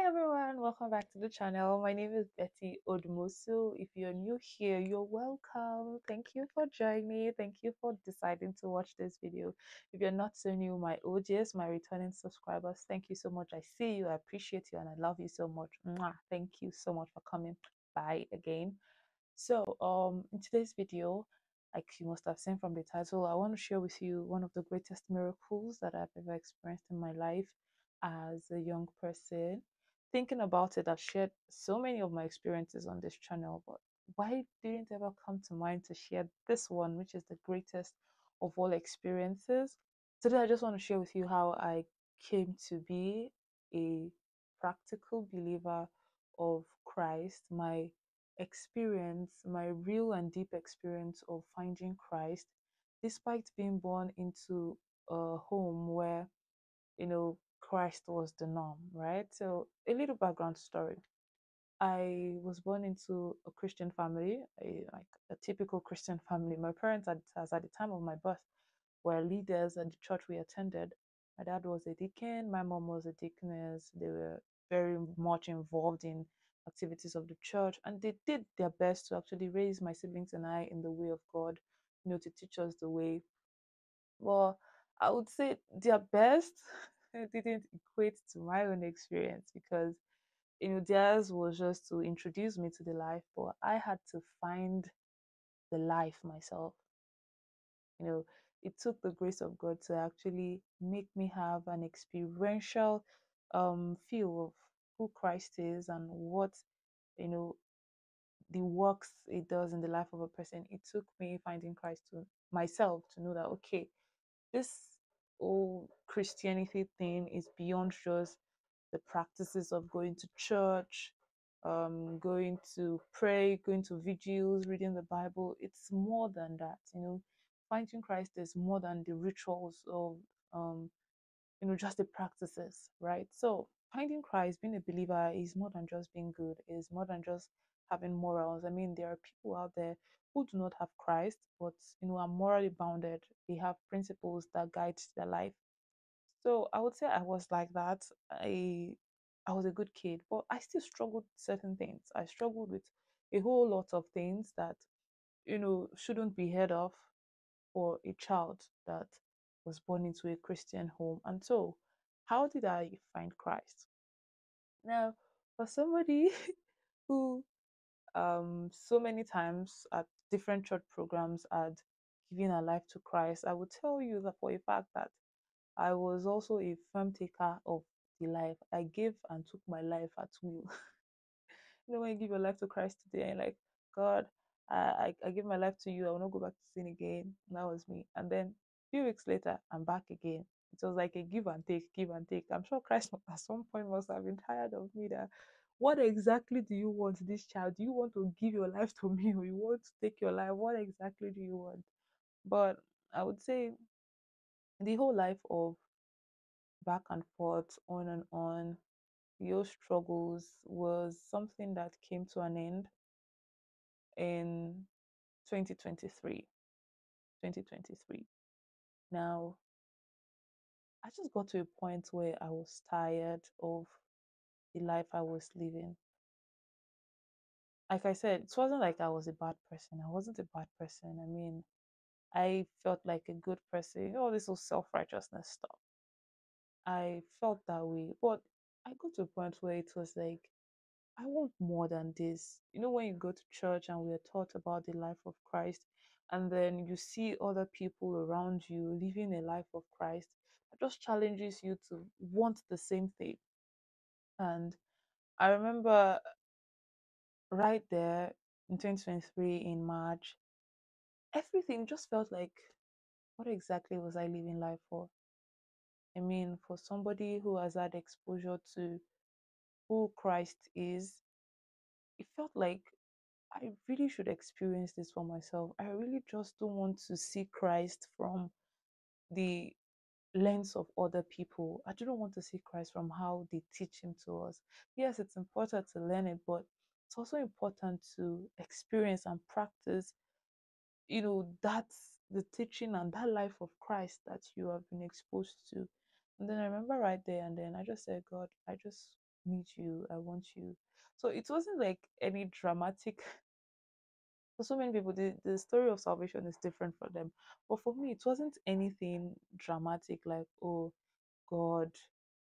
Hi everyone, welcome back to the channel. My name is Betty Odmosu. If you're new here, you're welcome. Thank you for joining. Thank you for deciding to watch this video. If you're not so new, my OGs, my returning subscribers, thank you so much. I see you, I appreciate you, and I love you so much. Mwah. Thank you so much for coming by again. In today's video, like you must have seen from the title, I want to share with you one of the greatest miracles that I've ever experienced in my life as a young person. Thinking about it, I've shared so many of my experiences on this channel, but why didn't it ever come to mind to share this one, which is the greatest of all experiences? Today, I just want to share with you how I came to be a practical believer of Christ, my experience, my real and deep experience of finding Christ, despite being born into a home where, Christ was the norm, right? So, a little background story. I was born into a Christian family, like a typical Christian family. My parents, as at the time of my birth, were leaders at the church we attended. My dad was a deacon, my mom was a deaconess. They were very much involved in activities of the church, and they did their best to actually raise my siblings and I in the way of God, to teach us the way. Well, I would say their best didn't equate to my own experience because theirs was just to introduce me to the life, but I had to find the life myself. You know, it took the grace of God to actually make me have an experiential feel of who Christ is and what, you know, the works it does in the life of a person. It took me finding Christ to myself to know that, okay, this whole Christianity thing is beyond just the practices of going to church, going to pray, going to vigils, reading the Bible. It's more than that. Finding Christ is more than the rituals of, um, just the practices, right? So finding Christ, being a believer, is more than just being good. Is more than just having morals. I mean, there are people out there who do not have Christ, but are morally bounded. They have principles that guide their life. So I would say I was like that. I was a good kid, but I still struggled with certain things. I struggled with a whole lot of things that shouldn't be heard of for a child that was born into a Christian home. And so, how did I find Christ? Now, for somebody who so many times at different church programs had given her life to Christ, I would tell you that for a fact that I was also a firm taker of the life. I gave and took my life at will. When you give your life to Christ today and like, God, I give my life to you, I will not go back to sin again. And that was me. And then a few weeks later, I'm back again. It was like a give and take, give and take. I'm sure Christ at some point must have been tired of me that what exactly do you want this child? Do you want to give your life to me or you want to take your life? What exactly do you want? But I would say the whole life of back and forth, on and on, your struggles was something that came to an end in 2023. 2023. Now, I just got to a point where I was tired of the life I was living. Like I said, it wasn't like I was a bad person. I wasn't a bad person. I mean, I felt like a good person. All this was self-righteousness stuff. I felt that way. But I got to a point where it was like, I want more than this. When you go to church and we are taught about the life of Christ, and then you see other people around you living a life of Christ, it just challenges you to want the same thing. And I remember right there in 2023 in March, everything just felt like, what exactly was I living life for? I mean, for somebody who has had exposure to who Christ is, it felt like I really should experience this for myself. I really just don't want to see Christ from the lens of other people. I don't want to see Christ from how they teach him to us. Yes, it's important to learn it, but it's also important to experience and practice, that's the teaching and that life of Christ that you have been exposed to. And then I remember right there and then I just said, God, I just need you, I want you. So it wasn't like any dramatic. For so many people, the story of salvation is different for them. But for me, it wasn't anything dramatic like, oh, God,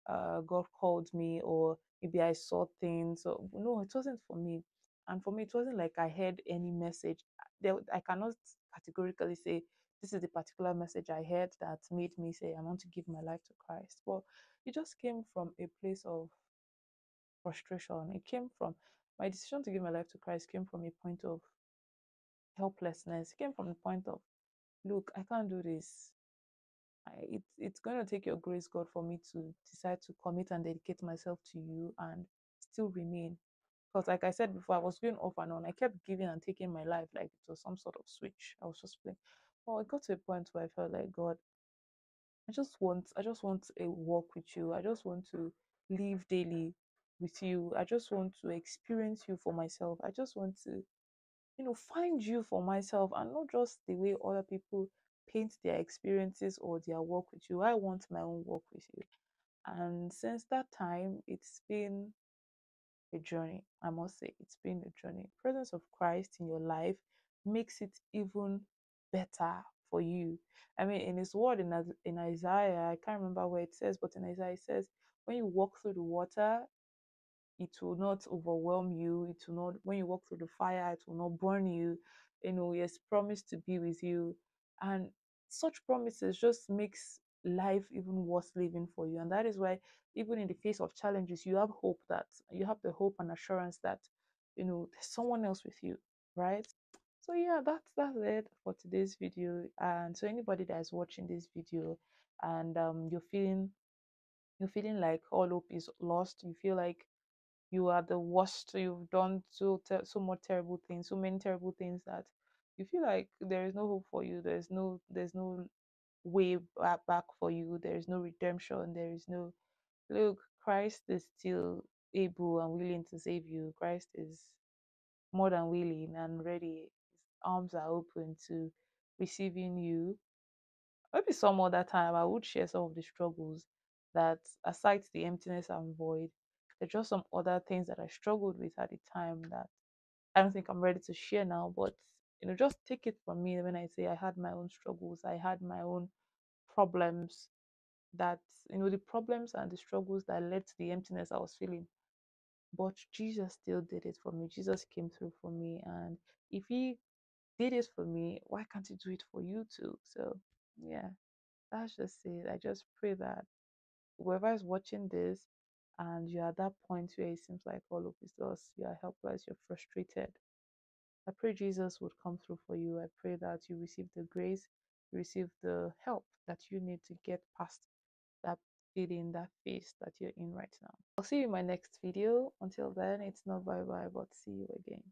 God called me, or maybe I saw things. Or no, it wasn't for me. And for me, it wasn't like I heard any message. I cannot categorically say this is the particular message I heard that made me say I want to give my life to Christ. But it just came from a place of frustration. It came from my decision to give my life to Christ came from a point of helplessness. It came from a point of, look, I can't do this. It's going to take your grace, God, for me to decide to commit and dedicate myself to you and still remain. Because, like I said before, I was going off and on. I kept giving and taking my life like it was some sort of switch. I was just playing. Well, it got to a point where I felt like, God, I just want a walk with you. I just want to live daily with you. I just want to experience you for myself. I just want to find you for myself, and not just the way other people paint their experiences or their work with you. I want my own work with you. And since that time, it's been a journey. I must say, it's been a journey. Presence of Christ in your life makes it even better for you. I mean, in his word in Isaiah, I can't remember where it says, but in Isaiah it says, when you walk through the water, it will not overwhelm you. It will not, when you walk through the fire, it will not burn you. He has promised to be with you. And such promises just makes life even worth living for you. And that is why, even in the face of challenges, you have hope, that you have the hope and assurance that, there's someone else with you, right? So yeah, that's it for today's video. And so anybody that is watching this video and you're feeling like all hope is lost, you feel like you are the worst, you've done so much terrible things, so many terrible things, that you feel like there is no hope for you, there's no way back for you, there is no redemption, there is no, look, Christ is still able and willing to save you. Christ is more than willing and ready. His arms are open to receiving you. Maybe some other time I would share some of the struggles that, aside the emptiness and void, there's just some other things that I struggled with at the time that I don't think I'm ready to share now. But just take it from me when I say I had my own struggles, I had my own problems, that the problems and the struggles that led to the emptiness I was feeling. But Jesus still did it for me. Jesus came through for me, and if he did it for me, why can't he do it for you too? So yeah, that's just it. I just pray that whoever is watching this and you're at that point where it seems like all of is lost, you are helpless, you're frustrated, I pray Jesus would come through for you. I pray that you receive the grace, you receive the help that you need to get past that feeling, that phase that you're in right now. I'll see you in my next video. Until then, it's not bye bye, but see you again.